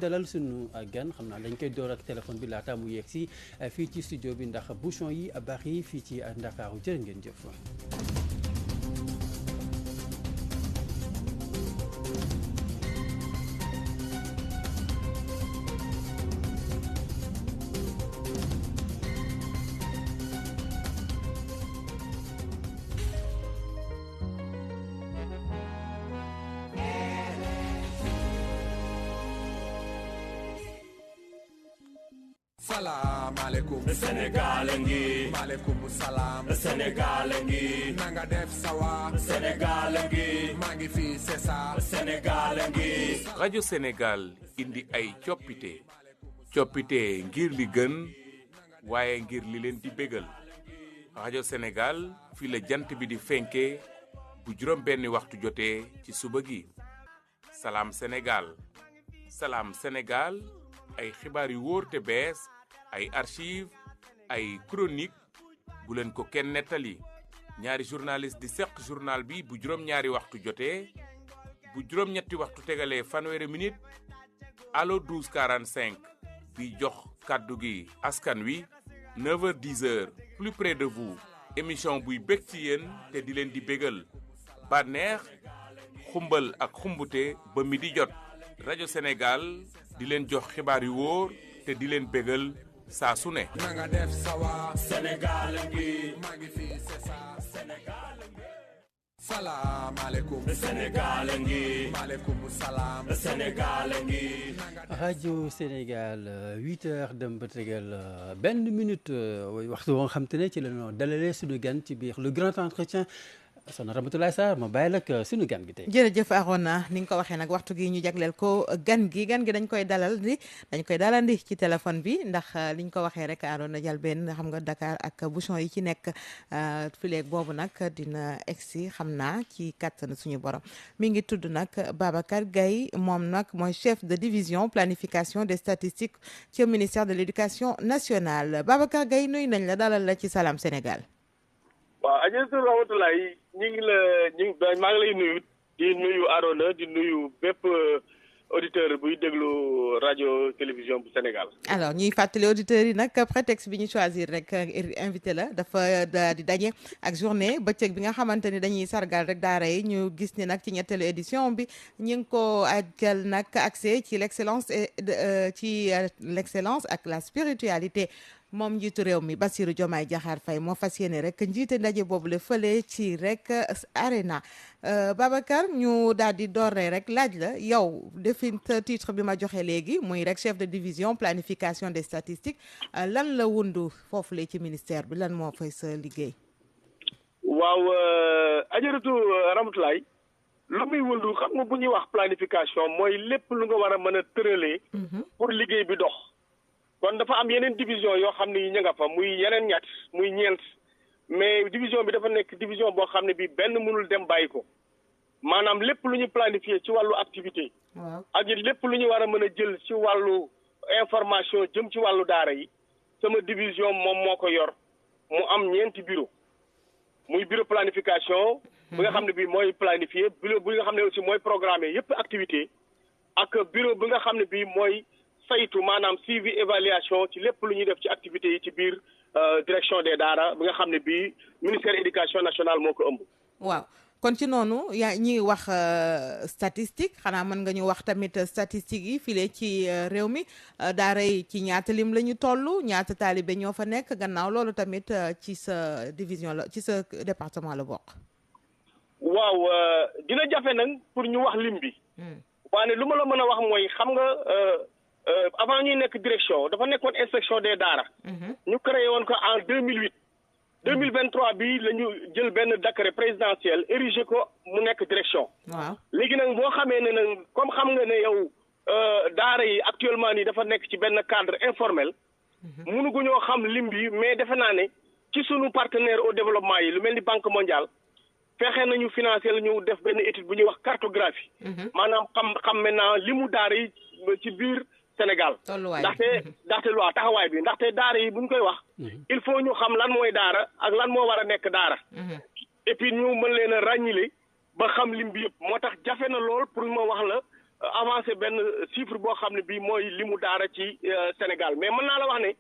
dalal sunu gan xam naa dañ koy door ak téléphone bi laata mu yegg si fii ci studio bi ndax bouchon yi bari fii ci Ndakaaru jërë ngeen jëf. Salaamaaleykum Sénégal ngi maaleykum salaam Sénégal ngi nanga def sawa Sénégal ngi maa ngi fi c'est ça Sénégal ngi rajo Sénégal indi ay coppite ngir li gën waaye ngir li leen di bégal rajo Sénégal fii la jant bi di fenke bu juróom benni waxtu jotee ci suba gi salaam Sénégal ay xibaar yu wóor te bees ay archive ay chronique bu leen ko kenn nettali ñaari journaliste di seq journal bi bu juróom-ñaari waxtu jotee bu juróom-ñetti waxtu tegalee fanweeri minute allo 12:45 bi jox kàddu gi askan wi 9h-10h plus près de vous émission buy bég ci yéen te di leen di bégal bànneex xumbal ak xumbute ba mi di jot rajo Sénégal di leen jox xibaar yu wóor te di leen bégal saa su ne. nanga def sawa Sénégal ngi maa ngi fi c'est ça Sénégal salaamaaleykum Sénégal ngi maaleykum salaam Sénégal ngi rajo Sénégal 8h dem ba tegal benn minute waxtu woo xam te ne ci la ñu dalalee suñu gan ci biir le grand entretien. Soxna Ramatoulaye Sarr ma bàyyi la ak sunu gan gi tey. jërëjëf Arona ni nga ko waxee nag waxtu gi ñu jagleel ko gan gi dañ koy dalandi ci téléphone bi ndax li ñu ko waxee rek Arona Jalbeen xam nga Dakar ak bouchon yi ci nekk fileeg boobu nag dina egsi xam naa ci kàttan suñu borom mi ngi tudd nag Babacar Gaye moom nag mooy chef de division planification des statistiques ci ministère de l'éducation nationale Babacar Gaye nuyu nañ la dalal la ci Salam Sénégal. waaw Adja Ramatoulaye maa ngi lay nuyu di nuyu Arona di nuyu bépp auditeur buy déglu rajo télévision bu Sénégal. alors ñuy fàttali auditeurs yi nag prétexte bi ñu choisir rek invité la dafa di daje ak journée bëccëg bi nga xamante ni dañuy sargal rek daara yi ñu gis ni nag ci ñetteelu édition bi ñu ngi ko ajal nag accès ci l'excellence ak la spiritualité. moom njiitu réew mi Bassirou Diomaye Diakhar Faye moo fas yéene rek njiite ndaje boobu la fële ci rek arena Babacar ñu daal di dooree rek laaj la yow defi titre bi ma joxe léegi muy rek chef de division planification des statistiques lan la wundu foofu la ci ministère bi lan moo fay sa liggéey. waaw Adjaratou Ramatoulaye lu muy wundu xam nga bu ñuy wax planification mooy lépp lu nga war a mën a tëralee. pour liggéey bi dox. kon dafa am yeneen division yoo xam ne ña nga fa muy yeneen muy ñeent mais division bi dafa nekk division boo xam ne bi benn mënul dem bàyyi ko maanaam lépp lu ñu planifié ci wàllu activité ak it lépp lu ñu war a mën a jël ci wàllu information jëm ci wàllu daara yi sama division moom moo ko yor mu am ñeenti bureau muy bureau planification bi nga xam ne bi mooy planifié bureau bi nga xam ne aussi mooy programmé yépp activité ak bureau bi nga xam ne bi mooy saytu maanaam suivi évaluation ci lépp lu ñuy def ci activités yi ci biir direction des daara bi nga xam ne bii ministère éducation nationale moo ko ëmb. waaw kon ci noonu yaa ñi wax statistique xanaa mën nga ñu wax tamit statistique yi file ci réew mi daara yi ci ñaata lim la ñu toll ñaata taalibe ñoo fa nekk gannaaw loolu tamit ci sa division la ci sa département la bokk. waaw dina jafe nag pour ñu wax lim bi. waaye lu ma la mën a wax mooy xam nga. avant ñuy nekk direction dafa nekkoon inspection des daara. ñu créé woon ko en 2008. 2023 bi la ñu jël benn décret présidentiel érigé ko mu nekk direction. waaw léegi nag boo xamee ne nag comme xam nga ne yow daara yi actuellement nii dafa nekk ci benn cadre informel. mënuguñoo xam lim bi mais defe naa ne ci sunu partenaire au développement yi lu mel ni banque mondiale fexe nañu financer la ñu def benn étude bu ñuy wax cartographie. maanaam xam maintenant limu daara yi ci biir. Sénégal ndaxte loi taxawaay bi ndaxte daara yi bu ñu koy wax il faut ñu xam lan mooy daara ak lan moo war a nekk daara et puis ñu mën leen a ràññile ba xam lim bi yëpp moo tax jafe na lool pour ma wax la avancé benn chiffre boo xam ne bii mooy limu daara ci Sénégal mais mën naa la wax ne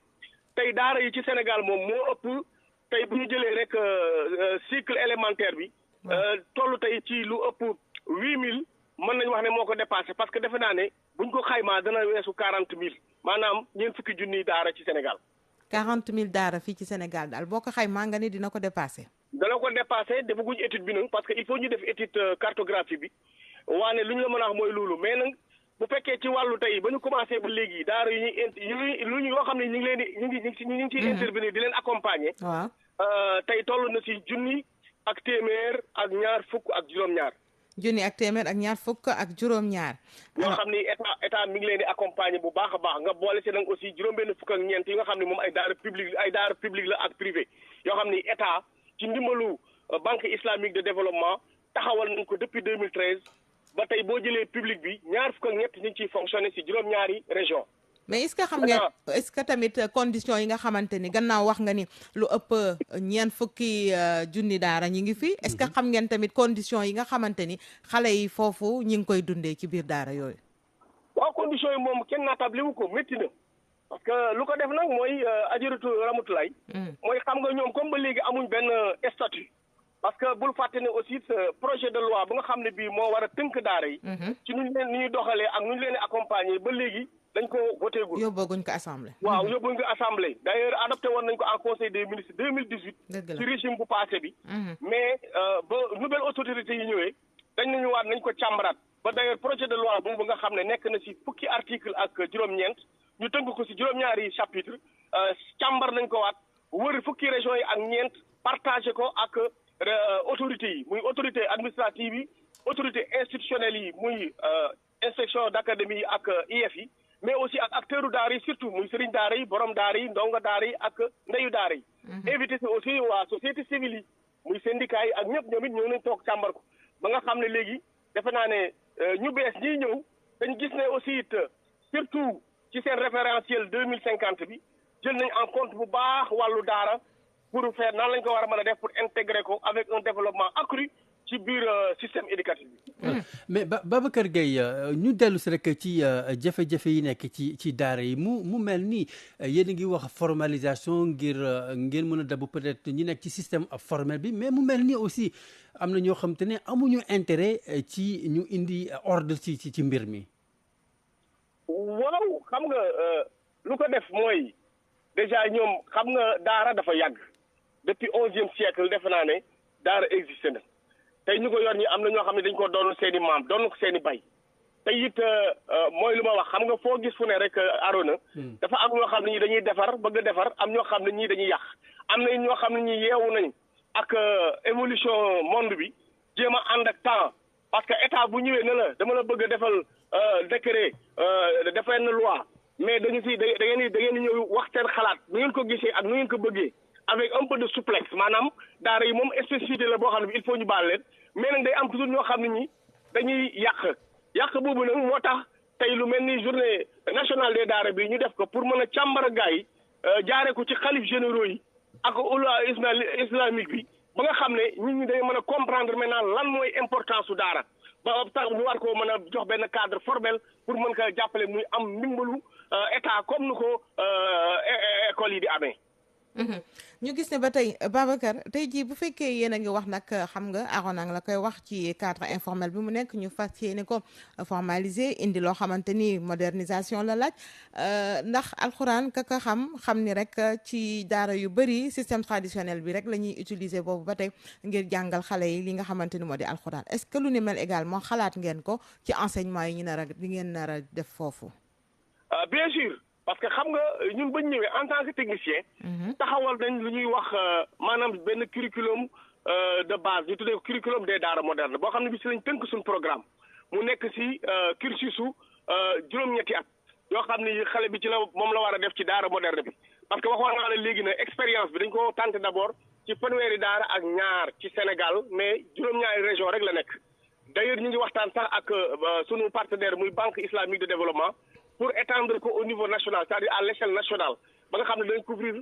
tey daara yi ci Sénégal moom moo ëpp tey bu ñu jëlee rek cycle élémentaire bi toll tey ci lu ëpp 8000 mën nañu wax ne moo ko dépassé parce que defe naa ne buñ ko xaymaa dana weesu 40000 maanaam ñeent fukki junniy daara ci Sénégal. 40000 daara fii ci Sénégal daal boo ko xaymaa nga ni dina ko dépassé. dana ko dépassé defaguñ étude bi nag parce que il faut ñu def étude cartographie bi waane lu ñu la mën a wax mooy loolu mais nag bu fekkee ci wàllu tey ba ñu commencé ba léegi daara yu ñuy yoo xam ne ñu ngi leen di ñu ngi ciy intervenir di leen accompagner. waaw tey toll na si junni ak téeméer ak ñaar fukk ak juróom-ñaar. junni ak téeméer ak ñaar fukk ak juróom-ñaar. yoo xam ni état mi ngi leen di accompagner bu baax a baax nga boole si nag aussi juróom-benn fukk ak ñeent yi nga xam ne moom ay daara publique la ak privé yoo xam ni état ci ndimbalu banque islamique de développement taxawal nañ ko depuis 2013 ba tey boo jëlee public bi ñaar fukk ak ñett ñu ngi ciy fonctionner si juróom-ñaari région mais est-ce que xam ngeen est-ce que tamit conditions yi nga xamante ni gannaaw wax nga ni lu ëpp ñeent fukki junni daara ñi ngi fi est-ce que xam ngeen tamit conditions yi nga xamante ni xale yi foofu ñi ngi koy dundee ci biir daara yooyu. waaw conditions yi moom kenn naatable wu ko métti na parce que lu ko def nag mooy Adjaratou Ramatoulaye mooy xam nga ñoom comme ba léegi amuñ benn statut parce que bul fàtte ne aussi projet de loi bu nga xam ne bii moo war a tënk daara yi ci nu ñu leen ni ñuy doxalee ak nu ñu leen di accompagner ba léegi dañ ko voté gul. yóbbooguñ ko assemblée. waaw yóbbuñ ko assemblée d'ailleurs adopté woon nañ ko en conseil des ministres 2018. ci régime bu passé bi. mais ba nouvelle autorité yi ñëwee dañ nañu waat nañ ko càmbaraat ba d'ailleurs projet de loi boobu nga xam ne nekk na ci fukki article ak juróom-ñeent ñu tënk ko ci juróom-ñaari chapitre càmbar nañ ko waat wër fukki régions yi ak ñeent partagé ko ak autorités yi muy autorité administrative yi autorité institutionnelle yi muy inspection d'académie yi ak IEF yi. mais aussi ak acteuru daara yi surtout muy sëriñ daara yi borom daara yi ndongo daara yi ak ndeyu daara yi. invité si aussi waa société civile yi muy syndicat yi ak ñëpp ñoom it ñëw nañ toog càmbar ko ba nga xam ne léegi defe naa ne ñu bees ñiy ñëw dañ gis ne aussi it surtout ci seen référentiel 2050 bi jël nañ en compte bu baax wàllu daara pour faire nan lañ ko war a mën a def pour intégrer ko avec un développement accru ci biir système éducatif bi. mais Babacar Gueye ñu dellu si rek ci jafe-jafe yi nekk ci daara yi mu mel ni yéen a ngi wax formalisation ngir mën a dabu peut-être ñi nekk ci système formel bi mais mu mel ni aussi am na ñoo xam te ne amuñu intérêt ci ñu indi ordre ci mbir mi. waaw xam nga lu ko def mooy déjà ñoom xam nga daara dafa yàgg depuis 11e siècle defe naa ne daara existé na. tey ñu ko yor ñi am na ñoo xam ne dañ ko doon seen i maam doon ko seen i bay te it mooy lu ma wax xam nga foo gis fu ne rek Arona dafa am ñoo xam ne ñi dañuy defar bëgg defar am ñoo xam ne ñii dañuy yàq am na ñoo xam ne ñi yeewu nañ ak évolution monde bi jéem a ànd ak temps parce que état bu ñëwee ne la dama la bëgg a defal décret defal na loi mais dañu si da ngeen di ñëw wax seen xalaat nu ngeen ko gisee ak nu ngeen ko bëggee avec un peu de souplesse maanaam daara yi moom spécificité la boo xam ne bi il faut ñu baal leen mais nag day am toujours ñoo xam ne ñi dañuy yàq boobu nag moo tax tey lu mel ni journée nationale des daara bi ñu def ko pour mën a càmbara gaa yi jaaree ko ci xalif généraux yi ak ulama islamique bi ba nga xam ne nit ñi dañu mën a comprendre maintenant lan mooy importance su daara ba tax ñu war koo mën a jox benn cadre formel pour mën ko jàppale muy am ndimbalu état comme ni ko école yi di amee. ñu gis ne ba tey Babacar tey jii bu fekkee yéen a ngi wax nag xam nga Arona la koy wax ci cadre informel bi mu nekk ñu fas yéene ko formaliser indi loo xamante ni modernisation la laaj ndax alxuraan kaka xam ni rek ci daara yu bëri système traditionnel bi rek la ñuy utiliser boobu ba tey ngir jàngal xale yi li nga xamante ni moo di alxuraan est-ce que lu ni mel également xalaat ngeen ko ci enseignement yi ñu nar a li ngeen nar a def foofu. Bien sûr. parce que xam nga ñun bañ ñëwee en tant que technicien taxawal nañ lu ñuy wax maanaam benn curriculum de base ñu tuddee curriculum des daara moderne boo xam ne bi si lañ tënk suñ programme mu nekk si cursusu juróom-ñetti at yoo xam ne xale bi ci la moom la war a def ci daara moderne bi parce que waxoon naa la léegi na expérience bi dañ ko tenté d'abord ci fanweeri daara ak ñaar ci Sénégal mais juróom-ñaari région rek la nekk d'ailleurs ñu ngi waxtaan sax ak sunu partenaire muy banque islamique de développement pour étendre ko au niveau national c'est-à-dire à l'échelle nationale ba nga xam ne dañ couvrir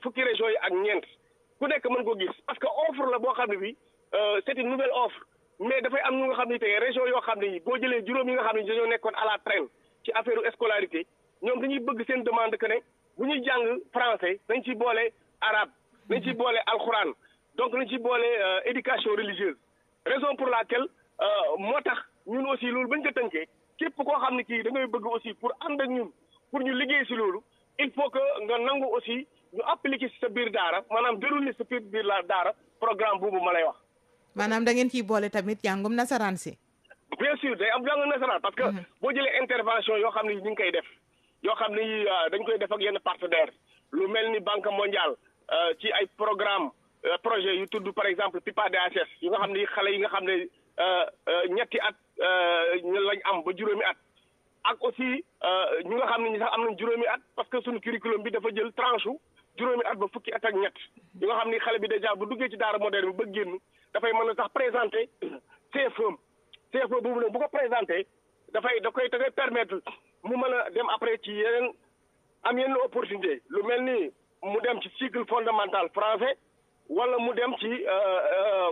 fukki régions yi ak ñeent ku nekk mën ko gis parce que offre la boo xam ne bi c'est une nouvelle offre mais dafay am ñu nga xam ne tey région yoo xam ne boo jëlee juróom yi nga xam ne dañoo nekkoon à la traîne ci affaire scolarité ñoom dañuy bëgg seen demande que ne bu ñuy jàng français nañ ci boole arabe nañ ci boole alxuraan donc nañ ci boole éducation religieuse raison pour laquelle moo tax ñun aussi loolu bañ ko tënkee képp koo xam ne kii da ngay bëgg aussi pour ànd ak ñun pour ñu liggéey si loolu il faut que nga nangu aussi ñu appliquer si sa biir daara maanaam dérouler sa biir la daara programme boobu ma lay wax. maanaam da ngeen ciy boole tamit jàngum nasaraan si. bien sûr day am jàngum nasaraan parce que boo jëlee intervention yoo xam ne ñu ngi koy def yoo xam ne dañ koy def ak yenn partenaires lu mel ni Banque mondiale ci ay programme projet yu tudd par exemple PIPA DHS yi nga xam ne xale yi nga xam ne ñetti at lañ am ba juróomi at ak aussi ñu nga xam ne ñi sax am nañ juróomi at parce que suñu curriculum bi dafa jël tranche juróomi at ba fukki at ak ñett yi nga xam ni xale bi déjà bu duggee ci daara moderne bi ba génn dafay mën a sax présenter CFE boobu nag bu ko présenter da koy permettre mu mën a dem après ci yeneen am yenn opportunité lu mel ni mu dem ci cycle fondamental français wala mu dem ci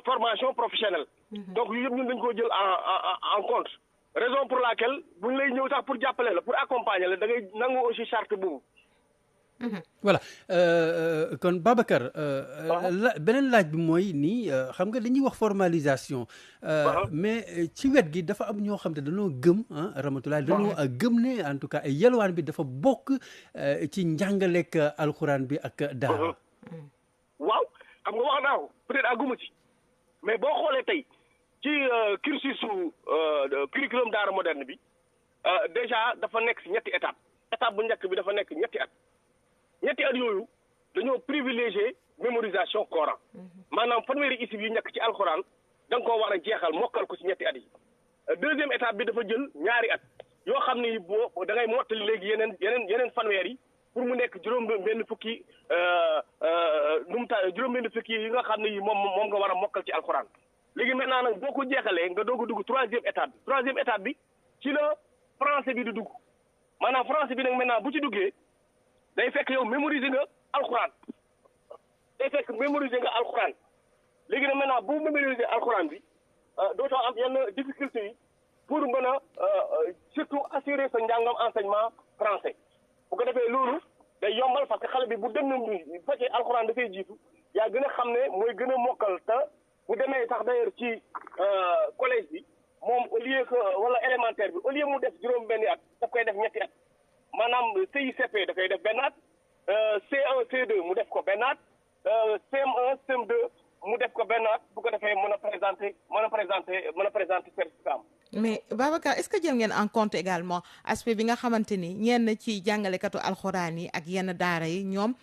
formation professionnelle donc yu yëpp ñun dañ koo jël en compte raison pour laquelle buñ lay ñëw sax pour jàppale la pour accompagner la da ngay nangu aussi charte boobu. voilà kon Babacar beneen laaj bi mooy nii xam nga dañuy wax formalisation mais ci wet gi dafa am ñoo xam te dañoo gëm Ramatoulaye dañoo gëm ne en tout cas yelwaan bi dafa bokk ci njàngaleek alxuraan bi ak daara. waaw xam nga wax naa ko peut-être àgguma ci mais boo xoolee tey ci cursus curriculum daara moderne bi déjà dafa nekk si ñetti étape bu njëkk bi dafa nekk ñetti at yooyu dañoo privilégié mémorisation Coran maanaam fanweeri isib yu njëkk ci alxuraan da nga koo war a jeexal mokkal ko ci ñetti at yi deuxième étape bi dafa jël ñaari at yoo xam ni boo da ngay mottali léegi yeneen fanweer yi pour mu nekk juróom-benn fukki juróom-benn fukki yi nga xam ne yi moom nga war a mokkal ci alxuraan léegi maintenant nag boo ko jeexalee nga doog a dugg troisième étape bi ci la français bi di dugg maanaam français bi nag maintenant bu ci duggee day fekk yow mémoriser nga alxuraan léegi nag maintenant bu mémoriser alxuraan bi dootoo am yenn difficulté yi pour mën a surtout assurer sa njàngam enseignement français bu ko defee loolu day yombal parce que xale bi bu dem bu fekkee alxuraan dafay jiitu yaa gën a xam ne mooy gën a mokkal te bu demee sax d'ailleurs ci collège bi moom au lieu que wala élémentaire bi au lieu mu def juróom-benni at daf koy def ñetti at maanaam CICP da koy def benn at C1 C2 mu def ko benn at CM1 CM2 mu def ko benn at bu ko defee mën a présenter certificat am. mais Babacar est-ce que jël ngeen en compte également aspect bi nga xamante ni ñenn ci jàngalekatu alxuraan yi ak yenn daara yi ñoom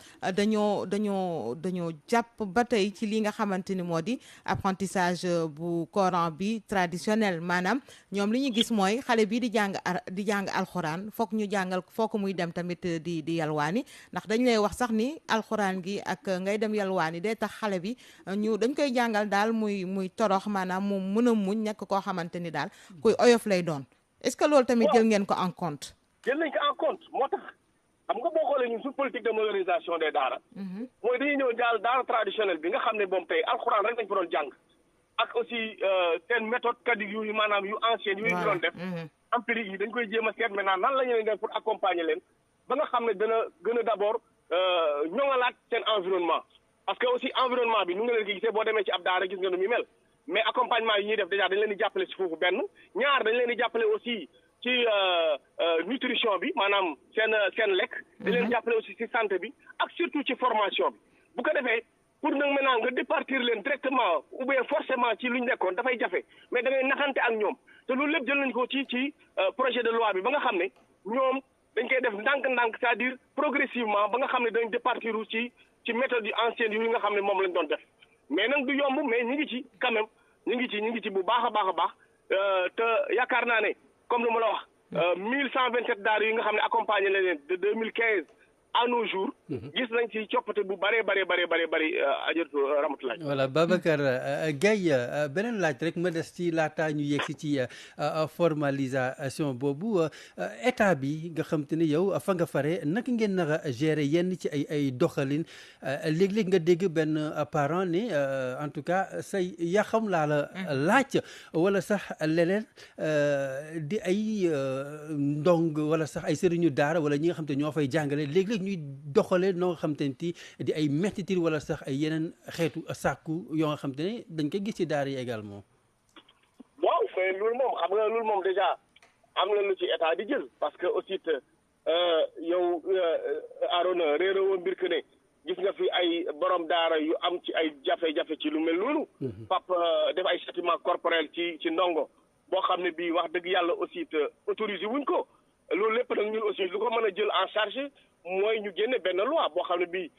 dañoo jàpp ba tey ci li nga xamante ni moo di apprentissage bu Coran bi traditionnel maanaam ñoom li ñu gis mooy xale bi di jàng alxuraan foog ñu jàngal foog muy dem tamit di yalwaani ndax dañ lay wax sax ni alxuraan gi ak ngay dem yalwaani day tax xale bi dañ koy jàngal daal muy torox maanaam mu mën a muñ nekk koo xamante ni daal kuy oyof lay doon est-ce que loolu tamit jël ngeen ko en compte. jël nañ ko en compte moo tax xam nga boo xoolee ñun suñu politique de modernisation des daara. mooy dañuy ñëw daara traditionnelle bi nga xam ne moom tey alxuraan rek dañ fa doon jàng ak aussi seen méthode caduque yu maanaam yu ancienne yu ñu doon def. empirique yi dañ koy jéem a seet maintenant nan la ñu leen def pour accompagner leen ba nga xam ne dana gën a d'abord ñoŋalaat seen environnement parce que aussi environnement bi nu nga leen ko gisee boo demee ci ab daara gis nga nu muy mel. mais accompagnement yi ñuy def déjà dañ leen di jàppale ci foofu benn ñaar dañ leen di jàppale aussi ci nutrition bi maanaam seen lekk. dañ leen jàppale aussi ci santé bi ak surtout ci formation bi bu ko defee pour nag maintenant nga départir leen directement ou bien forcément ci lu ñu nekkoon dafay jafe mais da ngay naxante ak ñoom te loolu lépp jël nañ ko ci projet de loi bi ba nga xam ne ñoom dañ koy def ndànk-ndànk c'est-à-dire progressivement ba nga xam ne dañ départir ci méthode yu ancienne yi nga xam ne moom lañ doon def. mais nag du yomb mais ñu ngi ci quand même ñu ngi ci bu baax a baax te yaakaar naa ne comme lu ma la wax 1127 daara yi nga xam ne accompagné na leen de 2015 à nos jours. gis nañ ci coppite bu bëree bëri ajatu Ramatoulaye. voilà Babacar Gaye beneen laaj rek ma des ci laataa ñu yegg ci formalisation boobu état bi nga xam te ne yow fa nga fare naka ngeen nar a gérer yenn ci ay doxalin léeg-léeg nga dégg benn parent ne en tout cas say yaa xam laa la laaj wala sax leneen di ay ndong wala sax ay sëriñu daara wala ñi nga xam te ñoo fay jàngale léeg-léeg ñuy doxalee noo nga xam te ne di ay mettitir wala sax ay yeneen xeetu sàkku yoo nga xam te ne dañ koy gis ci daara yi également. waaw mais loolu moom xam nga loolu moom déjà am na lu ci état di jël parce que aussi yow Arona réerewoo mbir que ne gis nga fi ay borom daara yu am ci ay jafe-jafe ci lu mel noonu. pap def ay châtiment corporel ci ndongo boo xam ne bii wax dëgg yàlla aussi autorisé wuñ ko loolu lépp nag ñun aussi lu ko mën a jël en charge mooy ñu génne benn loi boo xam ne bii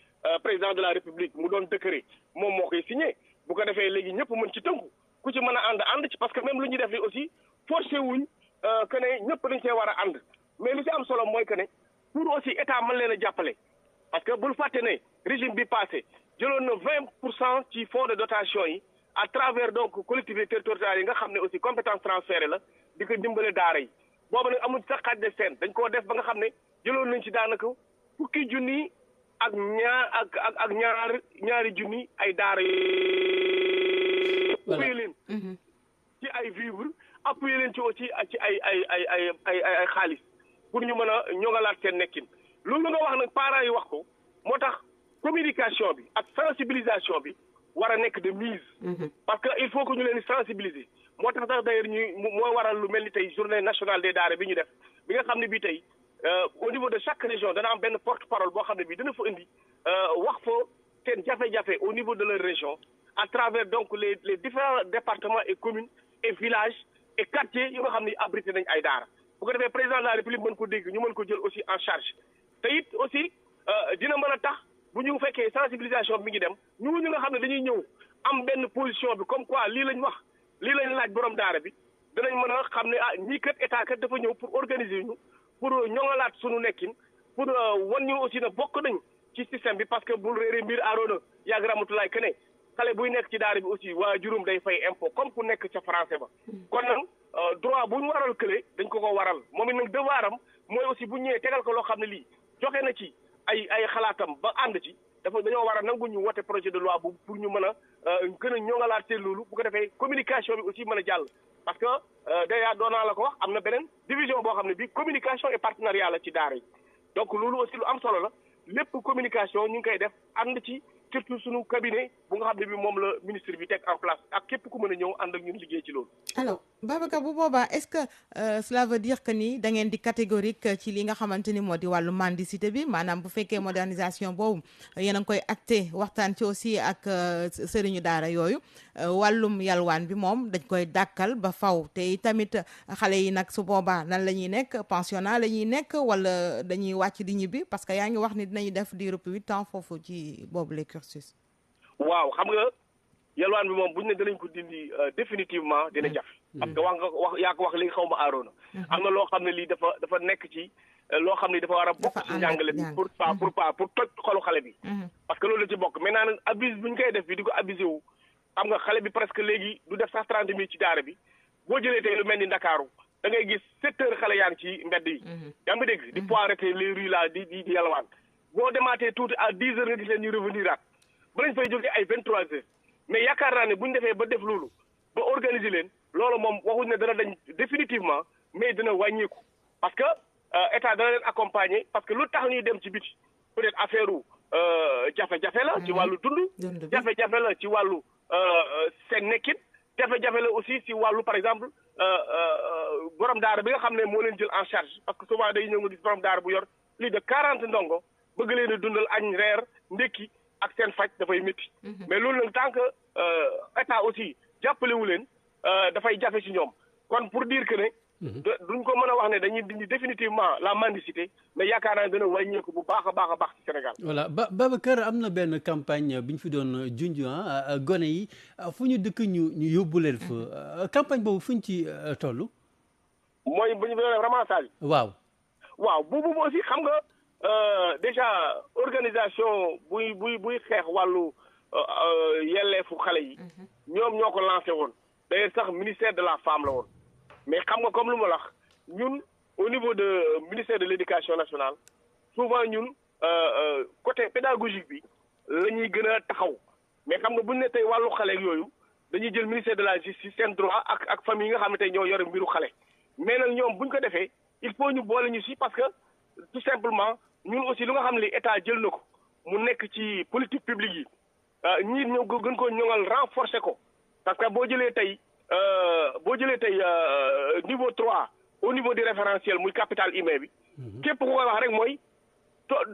président de la république mu doon décret moom moo koy signé bu ko defee léegi ñëpp mën ci tënku ku ci mën a ànd ci parce que même lu ñuy def li aussi forcé wuñ que ne ñëpp dañ cee war a ànd mais li ci am solo mooy que ne pour aussi état mën leen a jàppale parce que bul fàtte ne régime bi passé jëloon na 20% ci fonds de dotation yi à travers donc collectivités territoriales yi nga xam ne aussi compétence transférée la di ko dimbale daara yi boobu nag amul sax xaaj de seen dañ koo def ba nga xam ne jëloon nañ ci daanaka fukki junni ak ñaari junni ay daara yi appuyé leen ci ay vivre appuyé leen ci aussi ci ay xaalis pour ñu mën a ñoŋalaat seen nekkin loolu nga wax nag parents yi wax ko moo tax communication bi ak sensibilisation bi war a nekk de mise parce que il faut que ñu leen di sensibiliser moo tax sax d'ailleurs moo waral lu mel ni tey journée nationale des daara bi ñu def bi nga xam ne bii tey au niveau de chaque région dana am benn porte-parole boo xam ne bii dana fa indi wax fa seen jafe-jafe au niveau de leur région à travers donc les différents départements et communes et villages et quartiers yi nga xam ne abrité nañ ay daara bu ko defee président de la république mën ko dégg ñu mën ko jël aussi en charge te it aussi dina mën a tax bu ñu fekkee sensibilisation bi ngi dem ñu nga xam ne dañuy ñëw am benn position bi comme quoi lii lañ wax lii lañ laaj borom daara bi danañ mën a xam ne ñii kat état kat dafa ñëw pour organiser ñu pour ñoŋalaat sunu nekkin pour wan ñu aussi na bokk nañ ci système bi parce que bul réeré mbir Arona yàgg Ramatulaay que ne xale buy nekk ci daara bi aussi waa juróom day fay impôt comme ku nekk ca français ba kon nag droit bu ñu waral kële dañ ko waral moom it nag devoiram mooy aussi bu ñëwee tegal ko loo xam ne lii joxe na ci ay xalaatam ba ànd ci dañoo war a nangu ñu wote projet de loi bu pour ñu mën a gën a ñoŋalaat seen loolu bu ko defee communication bi aussi mën a jàll parce que déjà doonaa la ko wax am na beneen division boo xam ne bi communication et partenariat la ci daara yi donc loolu aussi lu am solo la lépp communication ñu ngi koy def ànd ci surtout suñu cabinet bu nga xam ne bi moom la ministre bi teg en place ak képp ku mën a ñëw ànd ak ñun liggéey ci loolu. alors Babacar bu boobaa est-ce que cela veut dire que ni da ngeen di catégorique ci li nga xamante ni moo di wàllu mendicité bi maanaam bu fekkee modernisation boobu yéen a ngi koy acté waxtaan ci aussi ak sëriñu daara yooyu wàllum yalwaan bi moom dañ koy dàkkal ba faw te tamit xale yi nag su boobaa nan la ñuy nekk pensionnat la ñuy nekk wala dañuy wàcc di ñibbi parce que yaa ngi wax ni dinañu def diiru 8 ans foofu ci boobu les cursus. waaw xam nga yalwaan bi moom buñ ne danañ ko dindi définitivement dina jafe. parce que wax yaa ko wax léegi xaw ma Arona. am na loo xam ne lii dafa nekk ci loo xam ne dafa war a bokk ci njàngale bi pour toj xolu xale bi. parce que loolu la ci bokk maintenant nag abuse bu ñu koy def bi di ko abusé wu xam nga xale bi presque léegi du def sax 30 minutes ci daara bi boo jëlee tey lu mel ni Ndakaaru da ngay gis 7 heures xale yaa ngi ci mbedd yi. yaa ngi dégg di poireter les rues là di yalwaan boo demaatee tuuti à 10 heures nga gis leen ñu revenir aat ba lañ fay jógee ay 23 heures mais yaakaar naa ne bu ñu defee ba def loolu ba organiser leen loolu moom waxuñ ne dana dañ définitivement mais dina wàññeeku parce que état dana leen accompagner parce que lu tax ñuy dem ci biti peut-être affaire jafe-jafe la ci wàllu dund jafe-jafe la ci wàllu seen nekkin jafe-jafe la aussi ci wàllu par exemple borom daara bi nga xam ne moo leen jël en charge parce que souvent day ñëw nga gis borom daara bu yor plus de 40 ndongo bëgg leen a dundal añ reer ndekki ak seen faj dafay métti mais loolu nag tant que état aussi jàppalewu leen dafay jafe ci ñoom kon pour dire que ne duñ ko mën a wax ne dañuy dindi définitivement la mendicité mais yaakaar naa dina wàññeeku bu baax a baax ci Sénégal. voilà Babacar am na benn campagne bi ñu fi doon junj gone yi fu ñu dëkk ñu yóbbu leen fa campagne boobu fu ñu ci toll. mooy bu ñu doon ramassage. waaw boobu aussi xam nga déjà organisation buy xeex wàllu yelleefu xale yi ñoom ñoo ko lancé woon d'ailleurs sax ministère de la femme la woon mais xam nga comme lu ma la wax ñun au niveau de ministère de l'éducation nationale souvent ñun côté pédagogique bi la ñuy gën a taxaw mais xam nga bu ñu ne tey wàllu xale yooyu dañuy jël ministère de la justice seen droit ak famille yi nga xam ne tey ñoo yore mbiru xale mais nag ñoom bu ñu ko defee il faut ñu boole ñu si parce que tout simplement ñun aussi lu nga xam ne état jël na ko mu nekk ci politique publique yi ñii ñoo gën ko ñoŋal renforcer ko parce que boo jëlee tey niveau 3 au niveau du référentiel muy capital humain bi képp ku koy wax rek mooy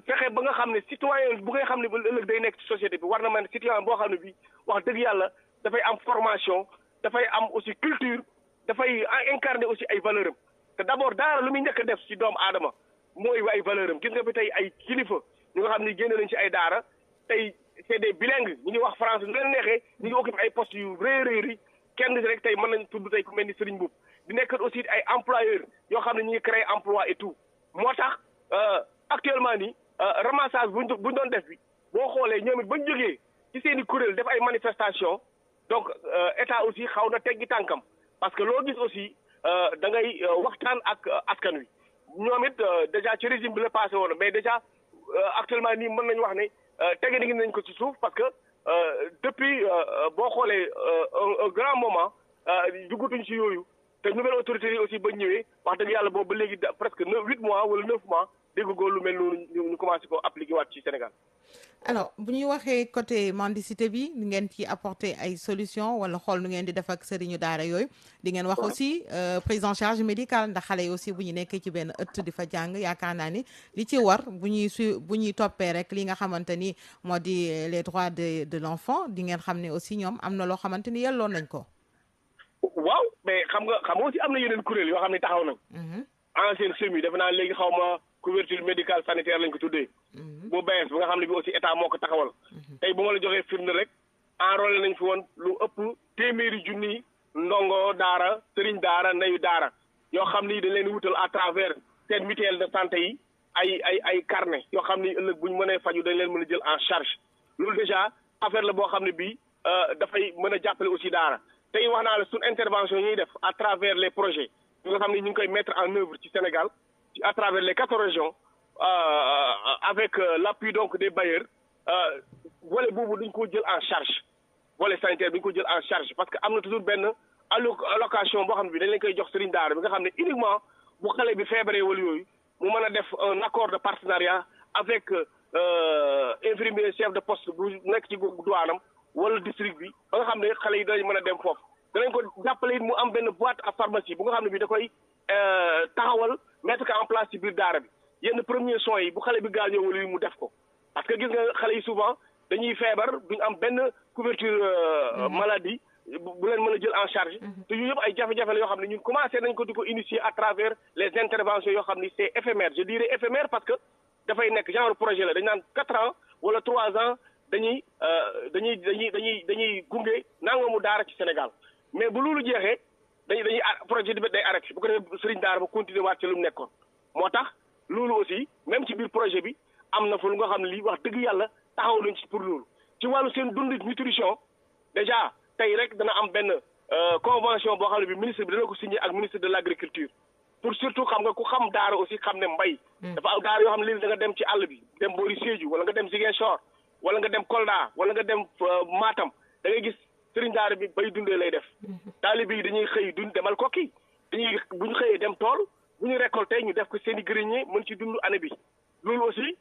fexe ba nga xam ne citoyen bu ngay xam ne ba ëllëg day nekk ci société bi war na mën citoyen boo xam ne bi wax dëgg yàlla dafay am formation dafay am aussi culture dafay incarner aussi ay valeur am te d'abord daara lu muy njëkk a def ci doomu aadama mooy ay valeur am gis nga fi tey ay kilifa ñu nga xam ne génne nañ ci ay daara tey c'est des bilingues ñu ngi wax français nu leen neexee ñu ngi occupé ay postes yu rëy kenn rek tey mën nañ tudd tey ku mel ni Serigne Mboup di nekk aussi ay employeurs yoo xam ne ñu ngi créer emploi et tout moo tax actuellement nii ramassage buñ doon def bi boo xoolee ñoom it bañ jógee ci seen i kuréel def ay manifestations donc état aussi xaw na teggi tànkam parce que loo gis aussi da ngay waxtaan ak askan wi ñoom it déjà ci régime bi la passé woon mais déjà actuellement nii mën nañu wax ne tege nañ ko ci suuf parce que depuis boo xoolee un grand moment duggatuñ ci yooyu te nouvelle autorité yi aussi ba ñëwee wax dëgg yàlla boobu ba léegi presque 8 mois wala 9 mois dégg nga lu mel noonu ñu commencé ko appliquer waat ci Sénégal. alors bu ñuy waxee côté mendicité bi di ngeen ci apporter ay solutions wala xool nu ngeen di def ak sëriñu daara yooyu di ngeen wax aussi prise en charge médicale ndax xale yi aussi bu ñu nekkee ci benn ëtt di fa jàng yaakaar naa ni li ci war bu ñuy toppee rek li nga xamante ni moo di les droits de l'enfant di ngeen xam ne aussi ñoom am na loo xamante ni yelloon nañ ko. waaw mais xam nga aussi am na yeneen kuréel yoo xam ne taxaw nañ. ancienne semi defe naa léegi xaw ma couverture médicale sanitaire lañ ko tuddee. bu bees bi nga xam ne bi aussi état moo ko taxawal. tey bu ma la joxee firnde rek enrôlé nañ fi woon lu ëpp téeméeri junni ndongo daara sëriñ daara ndeyu daara yoo xam ni dañ leen wutal à travers seen mutuelle de santé yi ay carnet yoo xam ni ëllëg bu ñu mënee faju dañ leen mën a jël en charge loolu déjà affaire la boo xam ne bii dafay mën a jàppale aussi daara tey wax naa la suñ intervention ñuy def à travers les projets yi nga xam ne ñu ngi koy mettre en œuvre ci Sénégal à travers les 14 régions avec l'appui donc des bailleurs volet boobu dañ ko jël en charge volet sanitaire dañ ko jël en charge parce que am na toujours benn allocation boo xam ne bi dañ leen koy jox sëriñ daara bi nga xam ne uniquement bu xale bi feebaree wala yooyu mu mën a def un accord de partenariat avec infirmier chef de poste bu nekk ci douanam wala district bi ba nga xam ne xale yi dañ mën a dem foofu danañ ko jàppale it mu am benn boîte à pharmacie bu nga xam ne bi da koy taxawal mettre ko en place ci biir daara bi yenn premiers soins yi bu xale bi gaañoo wala yu mu def ko parce que gis nga xale yi souvent dañuy feebar duñ am benn couverture maladie bu leen mën a jël en charge te yu yëpp ay jafe-jafe la yoo xam ne ñun commencé nañ ko di ko initier à travers les interventions yoo xam ni c'est éphémère je dirais éphémère parce que dafay nekk genre projet la dañ naan 4 ans wala 3 ans dañuy gunge nangamu daara ci Sénégal mais bu loolu jeexee dañuy projet bi day arrêté bu ko defee sëriñ daara ba continuer waat ci lu mu nekkoon moo tax loolu aussi même ci biir projet bi am na fa lu nga xam ne lii wax dëgg yàlla taxaw nañ ci pour loolu ci wàllu seen dund nutrition déjà tey rek dana am benn convention boo xam ne bi ministre bi dana ko signé ak ministre de l'agriculture pour surtout xam nga ku xam daara aussi xam ne mbay dafa am daara yoo xam ne léegi da nga dem ci àll bi dem boori Sédhiou wala nga dem Ziguinchor wala nga dem Kolda wala nga dem Matam da ngay gis sëriñ daara bi bay dundee lay def taalibe yi dañuy xëy dund demal kokki dañuy bu ñu xëyee dem tool bu ñu récolté ñu def ko seen i grenier mën ci dund année bi loolu aussi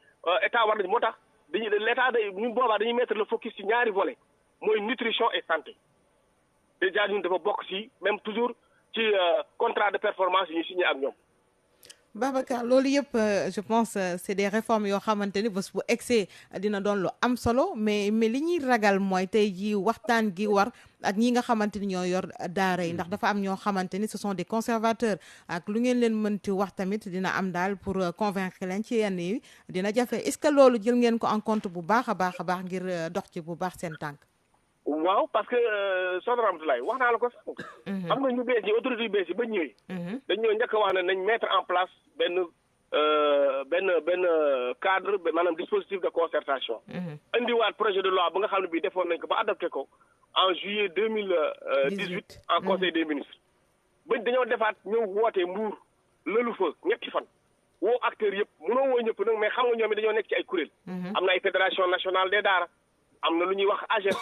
état war nañ moo tax l'état ñun boobaa dañuy mettre le focus ci ñaari volets mooy nutrition et santé déjà ñun dafa bokk ci même toujours ci contrat de performance yi ñu signé ak ñoom. Babacar loolu yëpp je pense c'est des réformes yoo xamante ni bés bu excès dina doon lu am solo mais li ñuy ragal mooy tey jii waxtaan gi war ak ñi nga xamante ni ñoo yor daara yi ndax dafa am ñoo xamante ni ce sont des conservateurs ak lu ngeen leen mënti wax tamit dina am daal pour convaincre leen ci yenn yi dina jafe est-ce que loolu jël ngeen ko en compte bu baax a baax ngir dox ci bu baax seen tànk. waaw parce que soxna Ramatoulaye wax naa la ko sax. xam nga ñu bees yi autorités yu bees yi ba ñëwee. dañ ñoo njëkk a wax ne nañ mettre en place benn benn cadre maanaam dispositif de concertation. indiwaat projet de loi ba nga xam ne bii defoon nañ ko ba adopté ko en juillet 2018 en conseil des ministres. bañ dañoo defaat ñëw woote Mbour lëlu fa ñetti fan. woo acteurs yëpp mënoo woo ñëpp nag mais xam nga ñoom it dañoo nekk ci ay kuréel. am na ay fédération nationale des daara. am na lu ñuy wax AGES.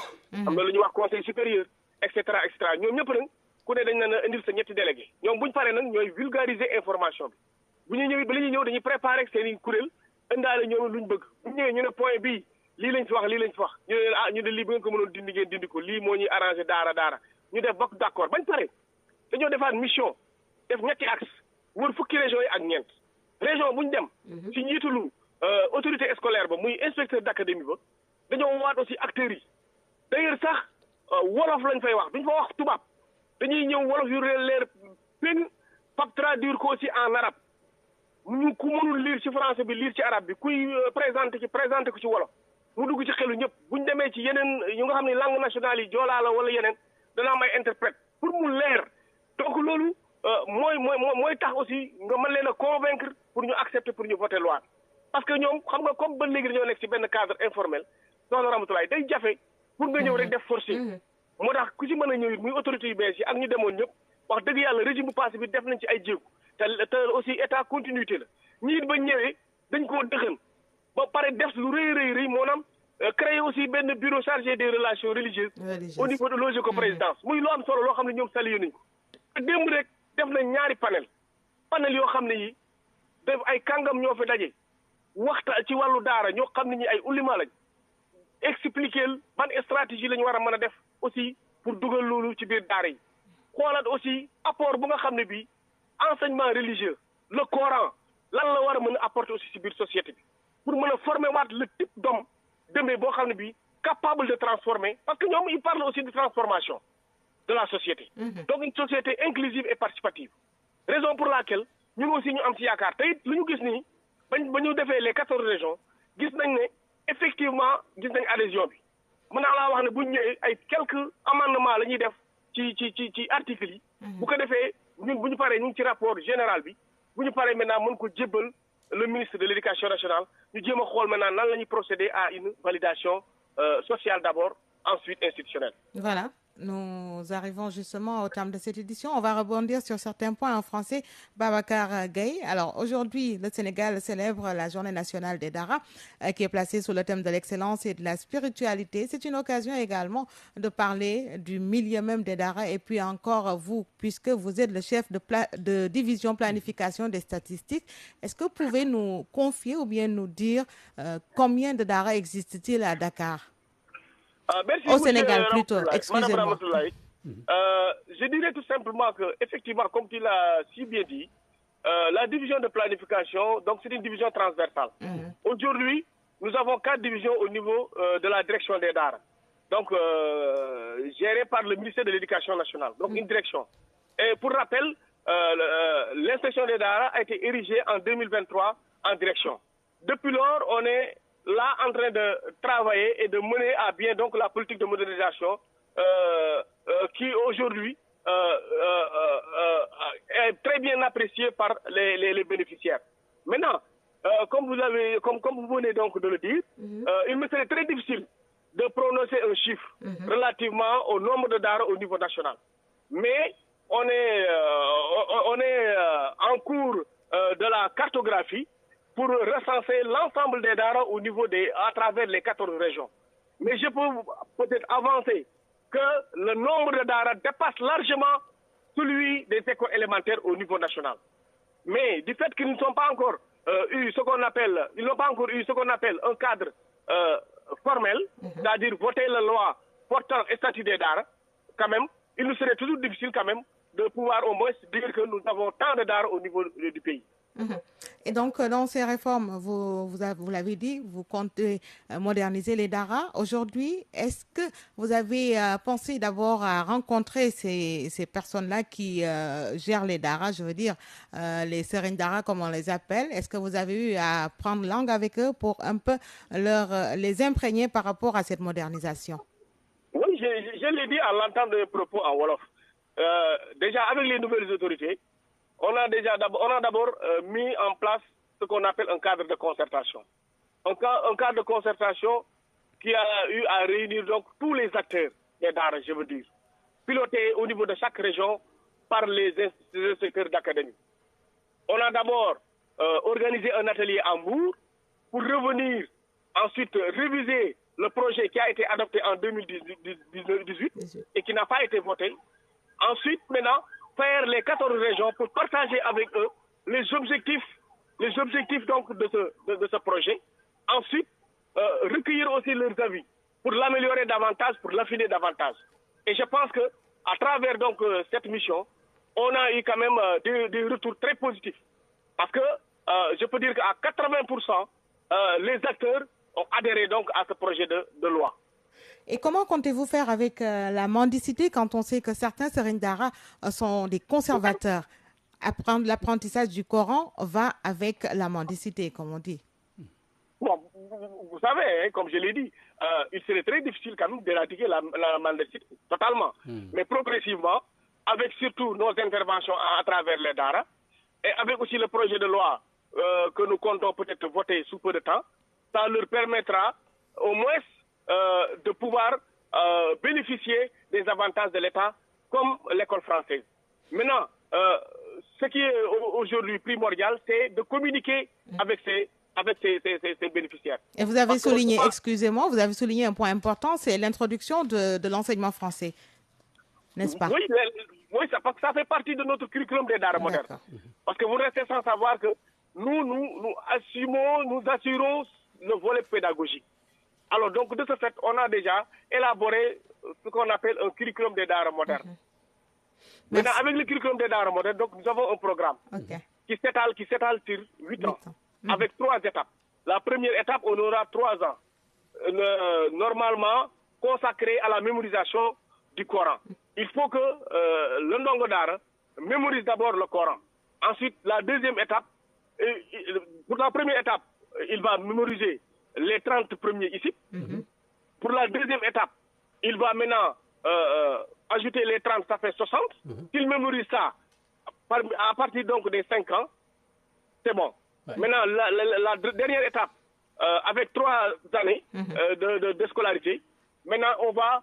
am na lu ñuy wax conseil supérieur et cetera et cetera ñoom ñëpp nag ku ne dañ na indil sa ñetti délégué ñoom bu ñu paree nag ñooy vulgariser information bi bu ñuy ñëw ba li ñuy ñëw dañuy préparer seen i kuréel indaale ñoom luñ bëgg bu ñu ñëwee ñu ne point bii lii lañ fi wax lii lañ fi wax ñu ne ñu ne lii bu ngeen ko mënoon dindi ngeen dindi ko lii moo ñuy arrangé daara ñu def bokk d'accord bañ pare dañoo defaat mission def ñetti axe wër fukki régions yi ak ñeent région bu ñu dem ci njiitalu autorité scolaire ba muy inspecteur d'académie ba dañoo waat aussi acteurs yi d'ailleurs sax wolof lañ fay wax duñ fa wax tubaab dañuy ñëw wolof yu leer pen fab traduire ko aussi en arabe ñu ku mënul lire ci français bi lire ci arabe bi kuy présenté ko ci wolof mu dugg ci xelu ñëpp buñ demee ci yeneen yu nga xam ne langue nationale yi joolaa la wala yeneen dana am ay interprète pour mu leer donc loolu mooy tax aussi nga mën leen a convaincre pour ñu accepter pour ñu voter loi parce que ñoom xam nga comme ba léegi dañoo nekk ci benn cadre informel soxna Ramatoulaye day jafe pour nga ñëw rek def forcé moo tax ku ci mën a ñëw it muy autorités yu bees yi ak ñu demoon ñëpp wax dëgg yàlla régime bu passé bi def nañ ci ay jéego te aussi état continuité la ñi it ba ñëwee dañ koo dëxën ba pare def lu rëy maanaam créer aussi benn bureau chargé des relations religieuses au niveau de l'OGECO-présidence muy lu am solo loo xam ne ñoom salué nañ ko te démb rek def nañ ñaari panel yoo xam ne yi def ay kàngam ñoo fi daje waxta ci wàllu daara ñoo xam ne ñi ay ulima lañ expliquer ban stratégie la ñu war a mën a def aussi pour dugal loolu ci biir daara yi xoolaat aussi apport bu nga xam ne bii enseignement religieux le Coran lan la war a mën a apporter aussi ci biir société bi pour mën a former waat le type d'homme demain boo xam ne bii capable de transformer parce que ñoom ils parlent aussi de transformation de la société donc une société inclusive et participative raison pour laquelle ñun aussi ñu am ci yaakaar te it lu ñu gis nii ba ñu defee les 14 régions gis nañ ne effectivement gis nañ adhésion bi mën naa laa wax ne bu ñu ñëwee ay quelques amendements la ñuy def ci articles yi bu ko defee ñun bu ñu paree ñu ngi ci rapport général bi bu ñu paree maintenant mën ko jébbal le ministre de l'éducation nationale ñu jéem a xool maintenant nan la ñuy procéder à une validation sociale d'abord ensuite institutionnelle. Voilà. Nous arrivons justement au terme de cette édition. On va rebondir sur certains points en français. Babacar Gaye. Alors aujourd'hui, le Sénégal célèbre la journée nationale des Dara qui est placée sous le thème de l'excellence et de la spiritualité. C'est une occasion également de parler du milieu même des Dara et puis encore vous, puisque vous êtes le chef de division planification des statistiques. Est-ce que vous pouvez nous confier ou bien nous dire combien de Dara existe-t-il à Dakar? Merci au Sénégal plutôt, excusez-moi. Madame Ramatoulaye, je dirais tout simplement que, effectivement, comme tu l'as si bien dit, la division de planification, donc c'est une division transversale. Aujourd'hui, nous avons 4 divisions au niveau de la direction des DARA, donc gérée par le ministère de l'Éducation nationale, donc une direction. Et pour rappel, l'inspection des DARA a été érigée en 2023 en direction. Depuis lors, on est là en train de travailler et de mener à bien donc la politique de modernisation qui aujourd'hui est très bien appréciée par les bénéficiaires. Maintenant, comme vous venez donc de le dire, il me serait très difficile de prononcer un chiffre relativement au nombre de DARA au niveau national. Mais on est en cours de la cartographie pour recenser l'ensemble des DARA au niveau à travers les 14 régions. Mais je peux peut-être avancer que le nombre de DARA dépasse largement celui des écoles élémentaires au niveau national. Mais du fait qu'ils ne sont pas encore eu ce qu'on appelle, ils n'ont pas encore eu ce qu'on appelle un cadre formel, c'est-à-dire voter la loi portant statut des DARA, quand même, il nous serait toujours difficile quand même de pouvoir au moins dire que nous avons tant de DARA au niveau du pays. Et donc, dans ces réformes, vous l'avez dit, vous comptez moderniser les DARA. Aujourd'hui, est-ce que vous avez pensé d'abord à rencontrer ces personnes-là qui gèrent les DARA, je veux dire les Serigne DARA comme on les appelle? Est-ce que vous avez eu à prendre langue avec eux pour un peu les imprégner par rapport à cette modernisation? Oui, je l'ai dit à l'entente de propos en Wolof. Déjà, avec les nouvelles autorités, on a d'abord mis en place ce qu'on appelle un cadre de concertation. Un cadre de concertation qui a eu à réunir donc tous les acteurs des daara, je veux dire, piloté au niveau de chaque région par les inspecteurs d'académie. On a d'abord organisé un atelier à Mbour pour revenir ensuite réviser le projet qui a été adopté en 2018 et qui n'a pas été voté. Ensuite, maintenant, faire les 14 régions pour partager avec eux les objectifs donc de ce projet. Ensuite, recueillir aussi leurs avis pour l'améliorer davantage, pour l'affiner davantage. Et je pense que à travers donc cette mission, on a eu quand même des retours très positifs. Parce que je peux dire qu'à 80%, les acteurs ont adhéré donc à ce projet de loi. Et comment comptez-vous faire avec la mendicité quand on sait que certains Serigne Dara sont des conservateurs? Apprendre l'apprentissage du Coran va avec la mendicité, comme on dit. Bon, vous savez, hein, comme je l'ai dit, il serait très difficile quand même d'éradiquer la mendicité totalement. Mais progressivement, avec surtout nos interventions à travers les Dara, et avec aussi le projet de loi que nous comptons peut-être voter sous peu de temps, ça leur permettra au moins de pouvoir bénéficier des avantages de l'État comme l'école française. Maintenant, ce qui est aujourd'hui primordial, c'est de communiquer avec ces bénéficiaires. Et vous avez souligné, excusez-moi, vous avez souligné un point important, c'est l'introduction de l'enseignement français, n'est-ce pas? Oui, ça fait partie de notre curriculum des Dara modernes. Parce que vous restez sans savoir que nous assurons le volet pédagogique. Alors donc, de ce fait, on a déjà élaboré ce qu'on appelle un curriculum des Dara modernes. Maintenant, avec le curriculum des Dara modernes, donc, nous avons un programme qui s'étale sur 8 ans, avec 3 étapes. La première étape, on aura 3 ans, normalement consacrés à la mémorisation du Coran. Il faut que le Ndongo Dara mémorise d'abord le Coran. Ensuite, la deuxième étape, pour la première étape, il va mémoriser les 30 premiers ici. Pour la deuxième étape, il va maintenant ajouter les 30, ça fait 60. S'il mémorise ça, à partir donc des 5 ans, c'est bon. Maintenant, la dernière étape, avec 3 années de scolarité, maintenant on va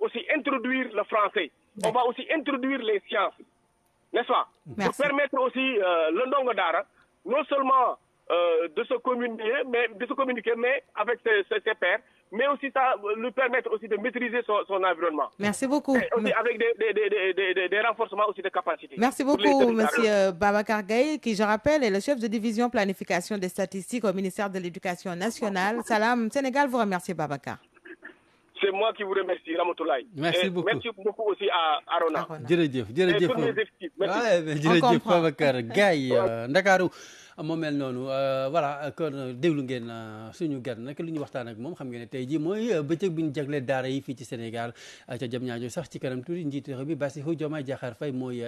aussi introduire le français. On va aussi introduire les sciences, n'est-ce pas? Pour permettre aussi le Ndongo Dara, non seulement de se communiquer, mais avec ses pairs, mais aussi ça lui permettre aussi de maîtriser son environnement. Merci beaucoup. Et aussi avec des renforcements aussi de capacités. Merci beaucoup, Monsieur Babacar Gaye, qui, je rappelle, est le chef de division planification des statistiques au ministère de l'Éducation nationale. Salam Sénégal vous remercie, Babacar. C'est moi qui vous remercie, Ramatoulaye. Merci beaucoup. Merci beaucoup aussi à Arona. jërëjëf Et tous mes effectifs. Merci. jërëjëf Babacar Gaye Ndakaaru moo mel noonu voilà kon déglu ngeen suñu gan nag lu ñu waxtaan ak moom xam ngeen ne tey jii mooy bëccëg bi ñu jagleel daara yi fii ci Sénégal ca Diamniadio sax ci kanam tuuti njiitu réew mi Bassirou Diomaye Diakhar Faye mooy